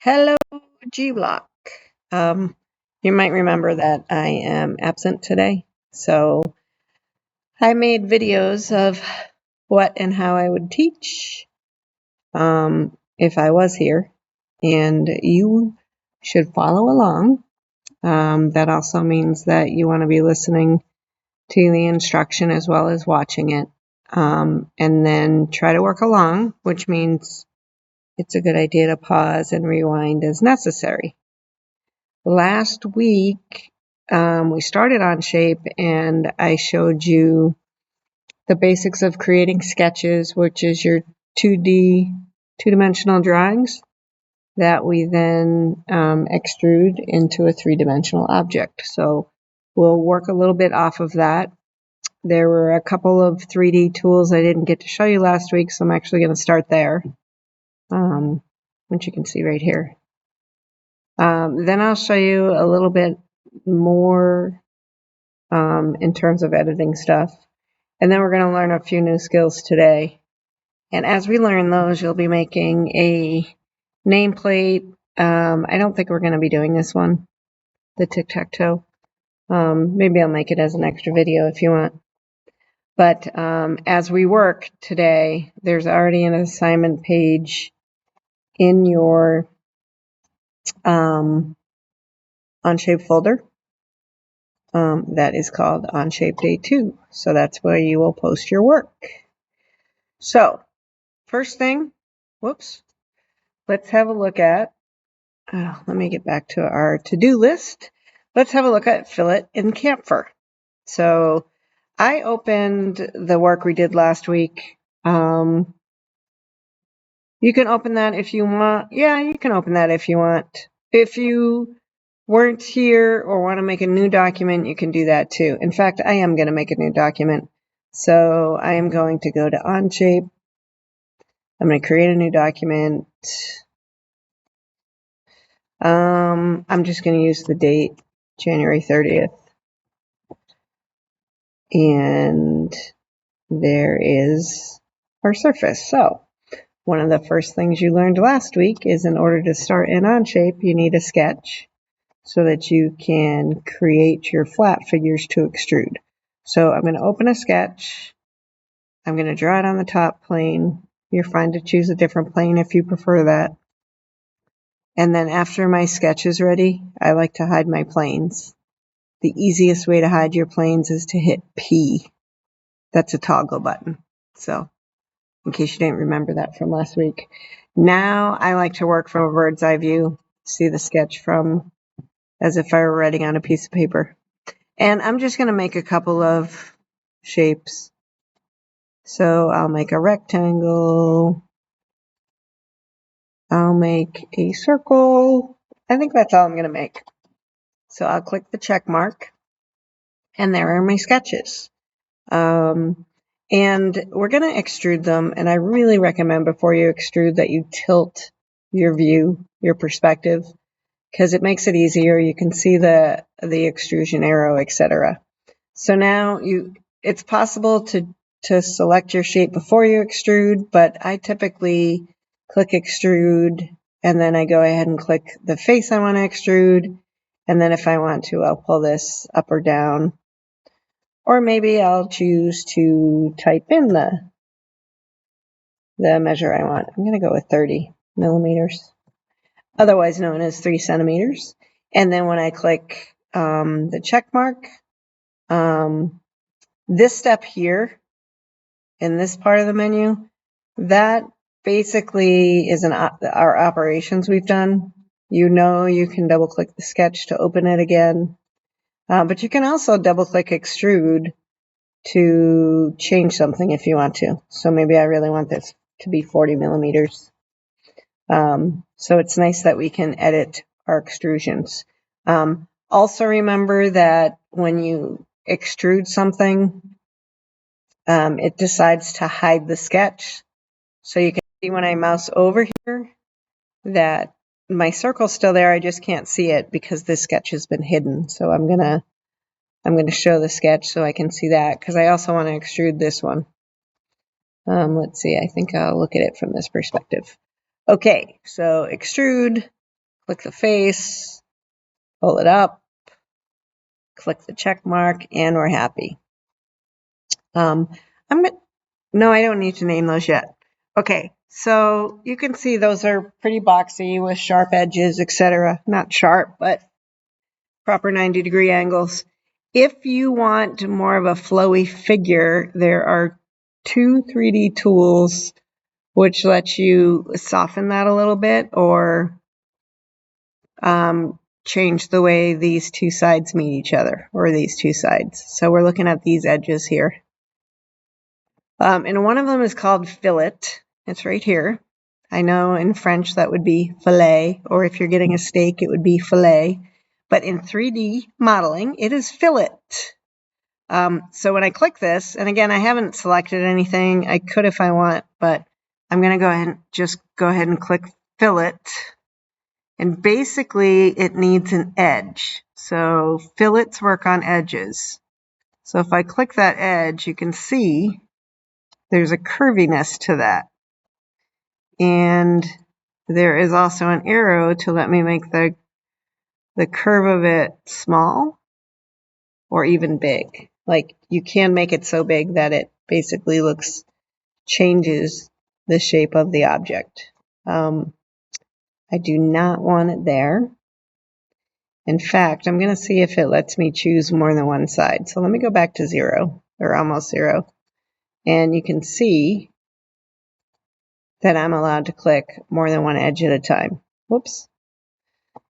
Hello, G-Block. You might remember that I am absent today, so I made videos of what and how I would teach if I was here, and you should follow along. That also means that you want to be listening to the instruction as well as watching it, and then try to work along, which means it's a good idea to pause and rewind as necessary. Last week, we started Onshape, and I showed you the basics of creating sketches, which is your two-dimensional drawings that we then extrude into a three-dimensional object. So we'll work a little bit off of that. There were a couple of 3D tools I didn't get to show you last week, so I'm actually going to start there, which you can see right here. Then I'll show you a little bit more in terms of editing stuff. And then we're going to learn a few new skills today. And as we learn those, you'll be making a nameplate. I don't think we're going to be doing this one, the tic-tac-toe. Maybe I'll make it as an extra video if you want. But as we work today, there's already an assignment page in your Onshape folder. That is called Onshape Day 2. So that's where you will post your work. So, first thing, let's have a look at, let me get back to our to-do list. Let's have a look at Fillet in Chamfer. So, I opened the work we did last week. You can open that if you want. Yeah, you can open that if you want. If you weren't here or want to make a new document, you can do that too. In fact, I am going to make a new document. So I am going to go to Onshape. I'm going to create a new document. I'm just going to use the date, January 30th. And there is our surface. So one of the first things you learned last week is in order to start in Onshape, you need a sketch, so that you can create your flat figures to extrude. So I'm going to open a sketch. I'm going to draw it on the top plane. You're fine to choose a different plane if you prefer that. And then after my sketch is ready, I like to hide my planes. The easiest way to hide your planes is to hit P. That's a toggle button. So in case you didn't remember that from last week. Now I like to work from a bird's eye view. See the sketch from as if I were writing on a piece of paper. And I'm just going to make a couple of shapes. So I'll make a rectangle. I'll make a circle. I think that's all I'm going to make. So I'll click the check mark. And there are my sketches. And we're going to extrude them. And I really recommend before you extrude that you tilt your view, your perspective, because it makes it easier. You can see the extrusion arrow, etc. So now it's possible to select your shape before you extrude, but I typically click extrude, and then I go ahead and click the face I want to extrude, and then if I want to, I'll pull this up or down, or maybe I'll choose to type in the measure I want. I'm going to go with 30 millimeters. Otherwise known as 3 centimeters. And then when I click the check mark, this step here in this part of the menu, that basically is our operations we've done. You know you can double click the sketch to open it again, but you can also double click extrude to change something if you want to. So maybe I really want this to be 40 millimeters. So it's nice that we can edit our extrusions. Also remember that when you extrude something, it decides to hide the sketch. So you can see when I mouse over here that my circle's still there. I just can't see it because this sketch has been hidden. So I'm gonna show the sketch so I can see that, because I also want to extrude this one. Let's see, I think I'll look at it from this perspective. Okay, so extrude, click the face, pull it up, click the check mark, and we're happy. No, I don't need to name those yet. Okay, so you can see those are pretty boxy with sharp edges, etc. Not sharp, but proper 90-degree angles. If you want more of a flowy figure, there are two 3D tools which let you soften that a little bit or change the way these two sides meet each other, or these two sides. So we're looking at these edges here. And one of them is called Fillet. It's right here. I know in French that would be fillet, or if you're getting a steak, it would be fillet. But in 3D modeling, it is fillet. So when I click this, and again, I haven't selected anything. I could if I want, but I'm going to go ahead and click fillet. And basically, it needs an edge. So fillets work on edges. So if I click that edge, you can see there's a curviness to that. And there is also an arrow to let me make the curve of it small or even big. Like you can make it so big that it basically changes the shape of the object. I do not want it there. In fact, I'm going to see if it lets me choose more than one side. So let me go back to 0, or almost 0. And you can see that I'm allowed to click more than one edge at a time. Whoops.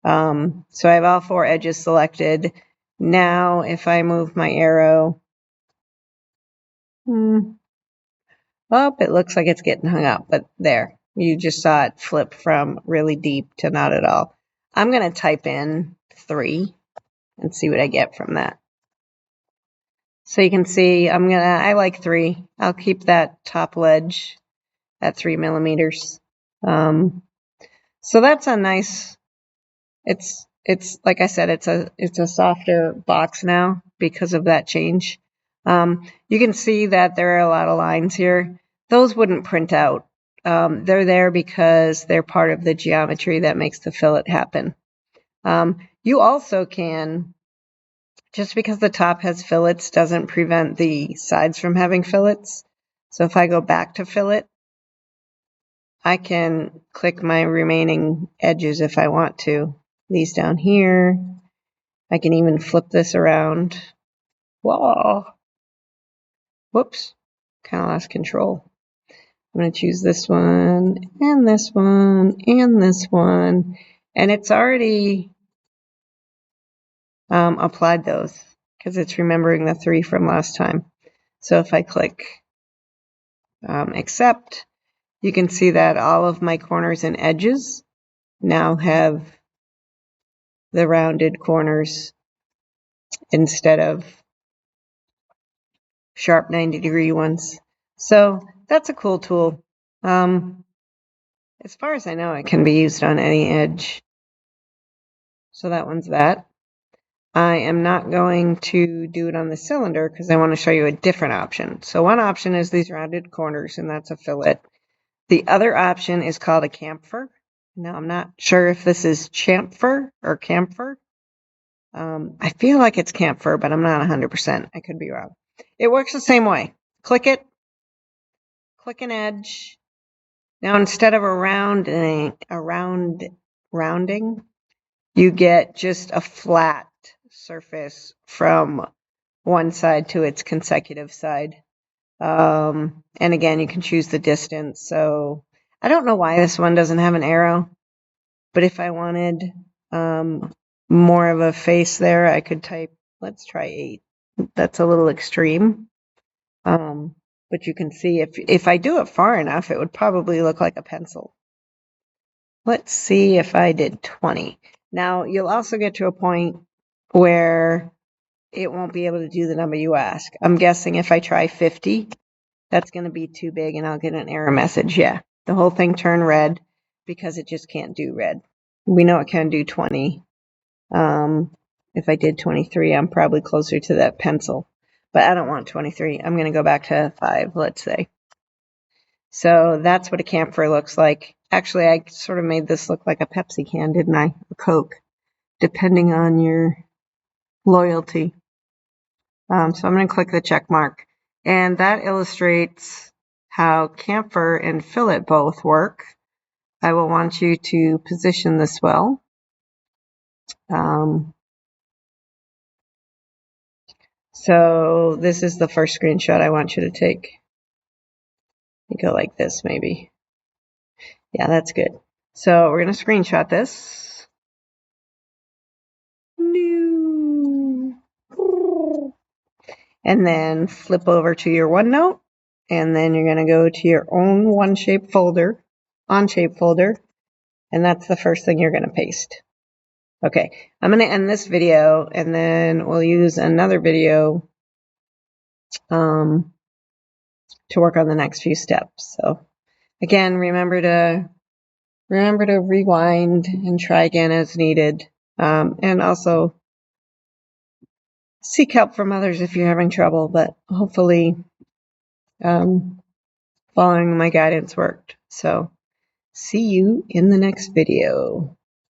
So I have all 4 edges selected. Now, if I move my arrow, it looks like it's getting hung up, but there. You just saw it flip from really deep to not at all. I'm going to type in 3 and see what I get from that. So you can see I like 3. I'll keep that top ledge at 3 millimeters. So that's a nice, it's like I said, it's a softer box now because of that change. You can see that there are a lot of lines here. Those wouldn't print out. They're there because they're part of the geometry that makes the fillet happen. You also can, just because the top has fillets doesn't prevent the sides from having fillets. So if I go back to fillet, I can click my remaining edges if I want to. These down here. I can even flip this around. Whoa! Whoops. Kind of lost control. I'm going to choose this one, and this one, and this one. And it's already applied those because it's remembering the 3 from last time. So if I click accept, you can see that all of my corners and edges now have the rounded corners instead of sharp 90-degree ones. So that's a cool tool. As far as I know, it can be used on any edge. So that one's that. I am not going to do it on the cylinder because I want to show you a different option. So one option is these rounded corners, and that's a fillet. The other option is called a chamfer. Now, I'm not sure if this is chamfer or camphor. I feel like it's camphor, but I'm not 100%. I could be wrong. It works the same way. Click it, click an edge. Now, instead of rounding, you get just a flat surface from one side to its consecutive side. And again, you can choose the distance. So I don't know why this one doesn't have an arrow, but if I wanted more of a face there, I could type, let's try 8. That's a little extreme. But you can see if I do it far enough, it would probably look like a pencil. Let's see if I did 20. Now, you'll also get to a point where it won't be able to do the number you ask. I'm guessing if I try 50, that's going to be too big and I'll get an error message. Yeah, the whole thing turned red because it just can't do red. We know it can do 20. If I did 23, I'm probably closer to that pencil. But I don't want 23. I'm going to go back to 5, let's say. So that's what a chamfer looks like. Actually, I sort of made this look like a Pepsi can, didn't I? A Coke, depending on your loyalty. So I'm going to click the check mark. And that illustrates how Chamfer and Fillet both work. I will want you to position this well. So this is the first screenshot I want you to take. You go like this, maybe. Yeah, that's good. So we're going to screenshot this. New. And then flip over to your OneNote. And then you're going to go to your own Onshape folder. And that's the first thing you're going to paste. Okay, I'm going to end this video, and then we'll use another video to work on the next few steps. So again, remember to rewind and try again as needed, and also seek help from others if you're having trouble. But hopefully, following my guidance worked. So see you in the next video.